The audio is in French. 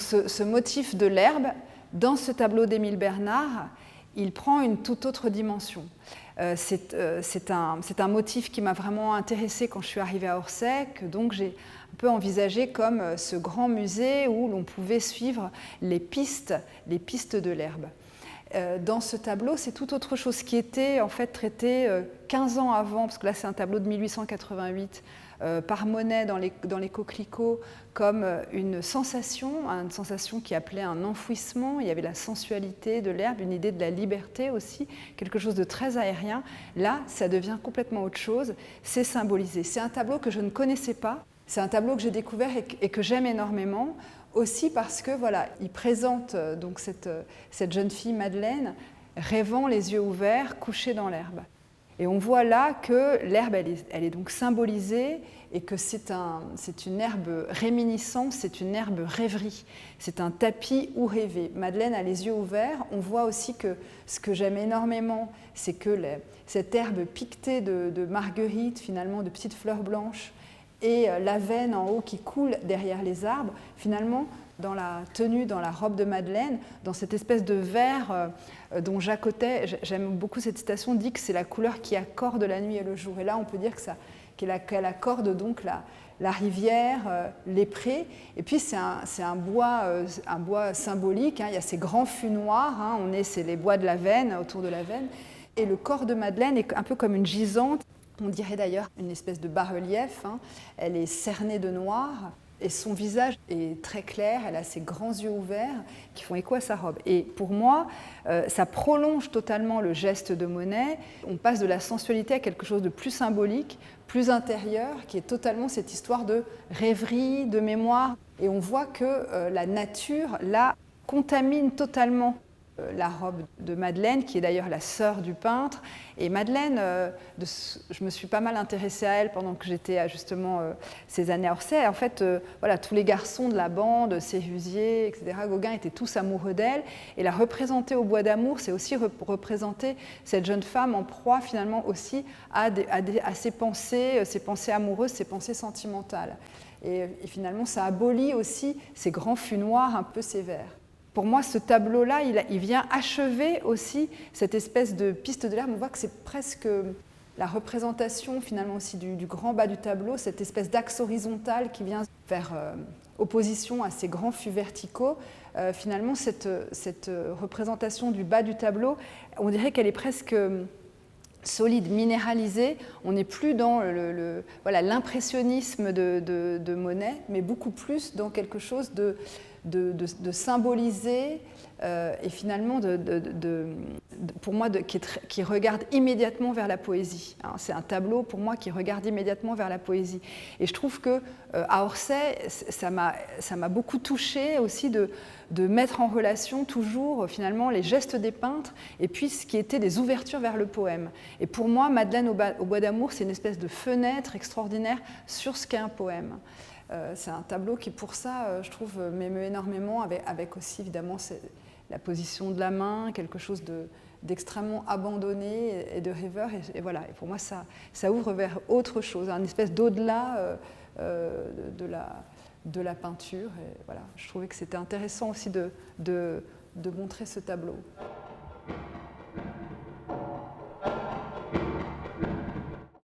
donc ce motif de l'herbe, dans ce tableau d'Émile Bernard, il prend une toute autre dimension. C'est un motif qui m'a vraiment intéressée quand je suis arrivée à Orsay, que donc j'ai un peu envisagé comme ce grand musée où l'on pouvait suivre les pistes de l'herbe. Dans ce tableau, c'est tout autre chose qui était en fait traité 15 ans avant, parce que là c'est un tableau de 1888, par Monet dans les coquelicots, comme une sensation qui appelait un enfouissement. Il y avait la sensualité de l'herbe, une idée de la liberté aussi, quelque chose de très aérien. Là, ça devient complètement autre chose, c'est symbolisé. C'est un tableau que je ne connaissais pas, c'est un tableau que j'ai découvert et que j'aime énormément, aussi parce que voilà, il présente donc cette jeune fille Madeleine rêvant les yeux ouverts, couchée dans l'herbe. Et on voit là que l'herbe, elle est donc symbolisée et que c'est une herbe réminiscence, c'est une herbe rêverie. C'est un tapis où rêver. Madeleine a les yeux ouverts. On voit aussi que ce que j'aime énormément, c'est que cette herbe piquetée de marguerites, finalement, de petites fleurs blanches, et l'avenne en haut qui coule derrière les arbres, finalement, dans la tenue, dans la robe de Madeleine, dans cette espèce de vert dont Jacques Cottet, j'aime beaucoup cette citation, dit que c'est la couleur qui accorde la nuit et le jour. Et là, on peut dire qu'elle accorde donc la rivière, les prés. Et puis, c'est un bois symbolique. Il y a ces grands fûts noirs. C'est les bois de l'Avenne, autour de l'Avenne. Et le corps de Madeleine est un peu comme une gisante. On dirait d'ailleurs une espèce de bas-relief. Elle est cernée de noir. Et son visage est très clair, elle a ses grands yeux ouverts qui font écho à sa robe. Et pour moi, ça prolonge totalement le geste de Monet. On passe de la sensualité à quelque chose de plus symbolique, plus intérieur, qui est totalement cette histoire de rêverie, de mémoire. Et on voit que la nature, là, contamine totalement la robe de Madeleine, qui est d'ailleurs la sœur du peintre. Et Madeleine, je me suis pas mal intéressée à elle pendant que j'étais justement ces années à Orsay. En fait, voilà, tous les garçons de la bande, Sérusier, etc., Gauguin, étaient tous amoureux d'elle. Et la représenter au Bois d'Amour, c'est aussi représenter cette jeune femme en proie finalement aussi à ses pensées amoureuses, ses pensées sentimentales. Et finalement, ça abolit aussi ces grands fûts noirs un peu sévères. Pour moi, ce tableau-là, il vient achever aussi cette espèce de piste de l'herbe. On voit que c'est presque la représentation finalement aussi du grand bas du tableau, cette espèce d'axe horizontal qui vient faire opposition à ces grands fûts verticaux. Finalement, cette représentation du bas du tableau, on dirait qu'elle est presque solide, minéralisée. On n'est plus dans l'impressionnisme de Monet, mais beaucoup plus dans quelque chose de symboliser et finalement pour moi qui regarde immédiatement vers la poésie. C'est un tableau pour moi qui regarde immédiatement vers la poésie. Et je trouve que à Orsay, ça m'a beaucoup touchée aussi de mettre en relation toujours finalement les gestes des peintres et puis ce qui était des ouvertures vers le poème. Et pour moi, Madeleine au Bois d'Amour, c'est une espèce de fenêtre extraordinaire sur ce qu'est un poème. C'est un tableau qui, pour ça, je trouve, m'émeut énormément, avec aussi, évidemment, la position de la main, quelque chose d'extrêmement abandonné et de rêveur. Et voilà, et pour moi, ça ouvre vers autre chose, une espèce d'au-delà de la peinture. Et voilà, je trouvais que c'était intéressant aussi de montrer ce tableau.